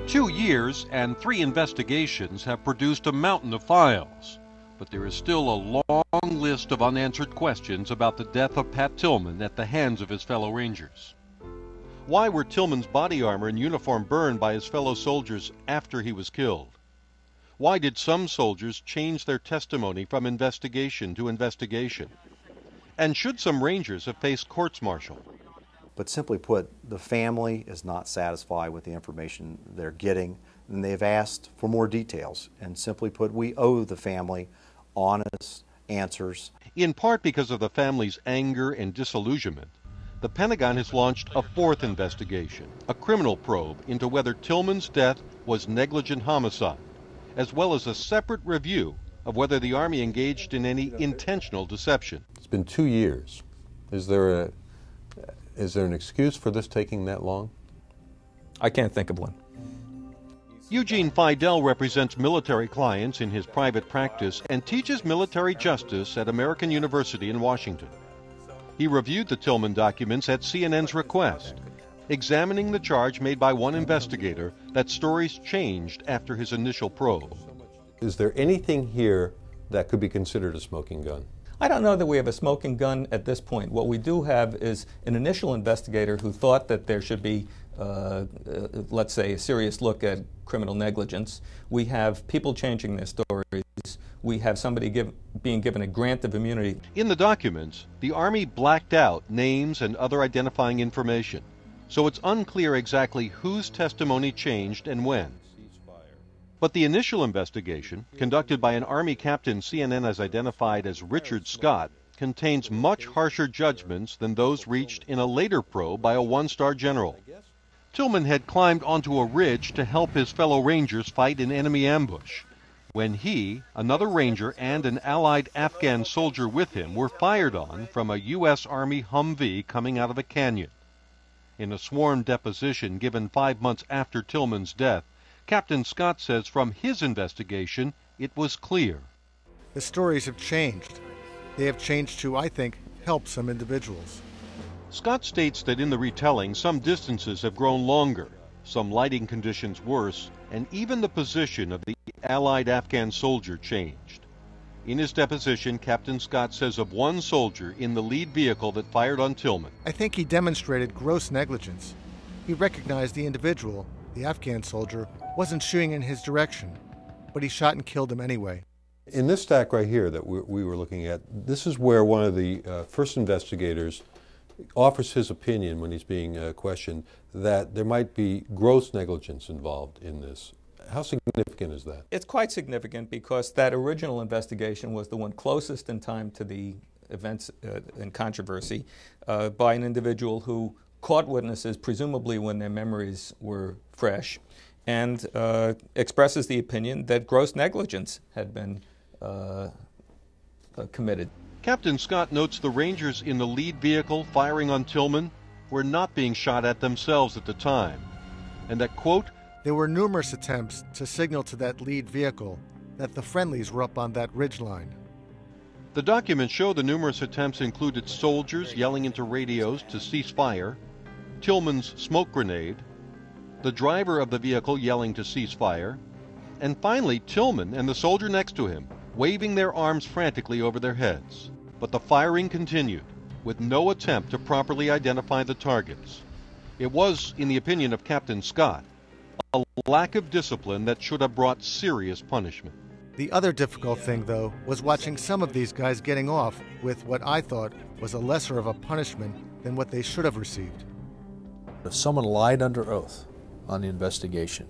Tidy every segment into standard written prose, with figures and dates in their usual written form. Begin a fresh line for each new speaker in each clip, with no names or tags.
2 years and 3 investigations have produced a mountain of files, but there is still a long list of unanswered questions about the death of Pat Tillman at the hands of his fellow Rangers. Why were Tillman's body armor and uniform burned by his fellow soldiers after he was killed? Why did some soldiers change their testimony from investigation to investigation? And should some Rangers have faced courts-martial?
But simply put, the family is not satisfied with the information they're getting, and they've asked for more details. And simply put, we owe the family honest answers.
In part because of the family's anger and disillusionment, the Pentagon has launched a 4th investigation, a criminal probe into whether Tillman's death was negligent homicide, as well as a separate review of whether the Army engaged in any intentional deception.
It's been 2 years. Is there an excuse for this taking that long?
I can't think of one.
Eugene Fidel represents military clients in his private practice and teaches military justice at American University in Washington. He reviewed the Tillman documents at CNN's request, examining the charge made by one investigator that stories changed after his initial probe.
Is there anything here that could be considered a smoking gun?
I don't know that we have a smoking gun at this point. What we do have is an initial investigator who thought that there should be, let's say, a serious look at criminal negligence. We have people changing their stories. We have somebody being given a grant of immunity.
In the documents, the Army blacked out names and other identifying information, so it's unclear exactly whose testimony changed and when. But the initial investigation, conducted by an Army captain CNN has identified as Richard Scott, contains much harsher judgments than those reached in a later probe by a 1-star general. Tillman had climbed onto a ridge to help his fellow Rangers fight an enemy ambush, when he, another Ranger, and an allied Afghan soldier with him were fired on from a U.S. Army Humvee coming out of a canyon. In a sworn deposition given 5 months after Tillman's death, Captain Scott says from his investigation, it was clear.
The stories have changed. They have changed to, I think, help some individuals.
Scott states that in the retelling, some distances have grown longer, some lighting conditions worse, and even the position of the allied Afghan soldier changed. In his deposition, Captain Scott says of one soldier in the lead vehicle that fired on Tillman.
I think he demonstrated gross negligence. He recognized the individual, the Afghan soldier, wasn't shooting in his direction, but he shot and killed him anyway.
In this stack right here that we were looking at, this is where one of the first investigators offers his opinion when he's being questioned that there might be gross negligence involved in this. How significant is that?
It's quite significant because that original investigation was the one closest in time to the events in controversy by an individual who caught witnesses, presumably when their memories were fresh, and expresses the opinion that gross negligence had been committed.
Captain Scott notes the Rangers in the lead vehicle firing on Tillman were not being shot at themselves at the time, and that, quote,
there were numerous attempts to signal to that lead vehicle that the friendlies were up on that ridgeline.
The documents show the numerous attempts included soldiers yelling into radios to cease fire, Tillman's smoke grenade, the driver of the vehicle yelling to cease fire, and finally Tillman and the soldier next to him waving their arms frantically over their heads. But the firing continued, with no attempt to properly identify the targets. It was, in the opinion of Captain Scott, a lack of discipline that should have brought serious punishment.
The other difficult thing, though, was watching some of these guys getting off with what I thought was a lesser of a punishment than what they should have received.
If someone lied under oath on the investigation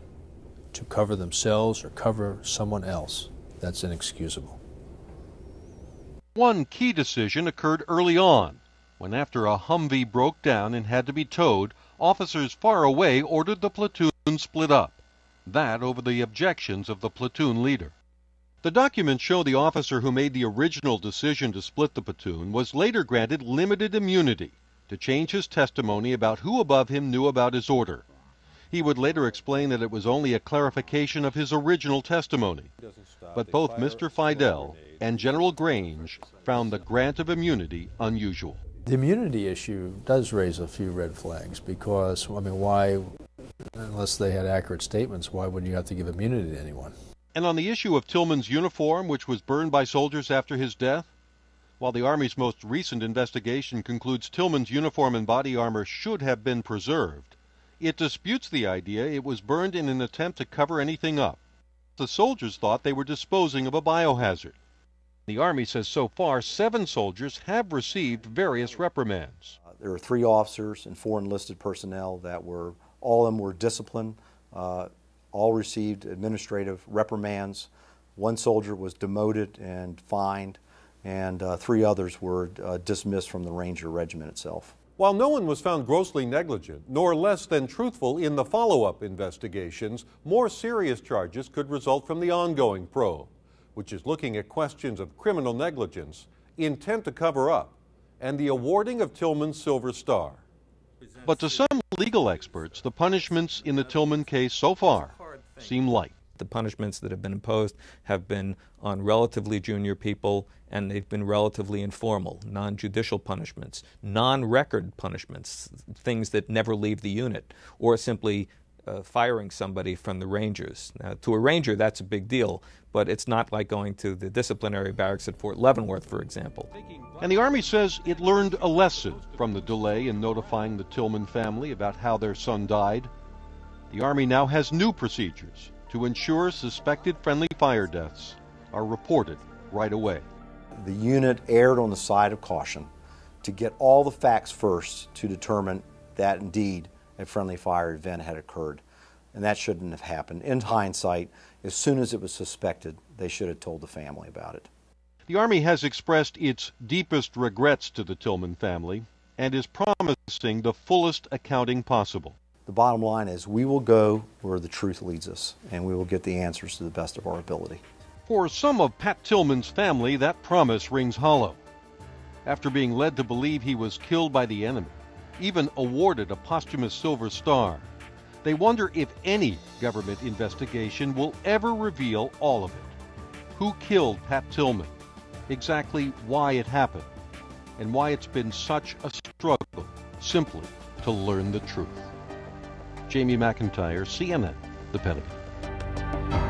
to cover themselves or cover someone else, that's inexcusable.
One key decision occurred early on, when after a Humvee broke down and had to be towed, officers far away ordered the platoon split up. That over the objections of the platoon leader. The documents show the officer who made the original decision to split the platoon was later granted limited immunity to change his testimony about who above him knew about his order. He would later explain that it was only a clarification of his original testimony. But both Mr. Fidel and General Grange found the grant of immunity unusual.
The immunity issue does raise a few red flags because, I mean, why Unless they had accurate statements, why would you have to give immunity to anyone?
And on the issue of Tillman's uniform, which was burned by soldiers after his death, while the Army's most recent investigation concludes Tillman's uniform and body armor should have been preserved, it disputes the idea it was burned in an attempt to cover anything up. The soldiers thought they were disposing of a biohazard. The Army says so far 7 soldiers have received various reprimands.
There were 3 officers and 4 enlisted personnel that were, all of them were disciplined, all received administrative reprimands. 1 soldier was demoted and fined, and 3 others were dismissed from the Ranger Regiment itself.
While no one was found grossly negligent, nor less than truthful in the follow-up investigations, more serious charges could result from the ongoing probe, which is looking at questions of criminal negligence, intent to cover up, and the awarding of Tillman's Silver Star.
But to some legal experts, the punishments in the Tillman case so far seem light.
The punishments that have been imposed have been on relatively junior people, and they've been relatively informal, non-judicial punishments, non-record punishments, things that never leave the unit, or simply firing somebody from the Rangers. Now, to a Ranger, that's a big deal, but it's not like going to the disciplinary barracks at Fort Leavenworth, for example.
And the Army says it learned a lesson from the delay in notifying the Tillman family about how their son died. The Army now has new procedures to ensure suspected friendly fire deaths are reported right away.
The unit erred on the side of caution to get all the facts first to determine that indeed a friendly fire event had occurred. And that shouldn't have happened. In hindsight, as soon as it was suspected, they should have told the family about it.
The Army has expressed its deepest regrets to the Tillman family and is promising the fullest accounting possible.
The bottom line is we will go where the truth leads us, and we will get the answers to the best of our ability.
For some of Pat Tillman's family, that promise rings hollow. After being led to believe he was killed by the enemy, even awarded a posthumous Silver Star, they wonder if any government investigation will ever reveal all of it. Who killed Pat Tillman? Exactly why it happened? And why it's been such a struggle simply to learn the truth. Jamie McIntyre, CNN, The Pentagon.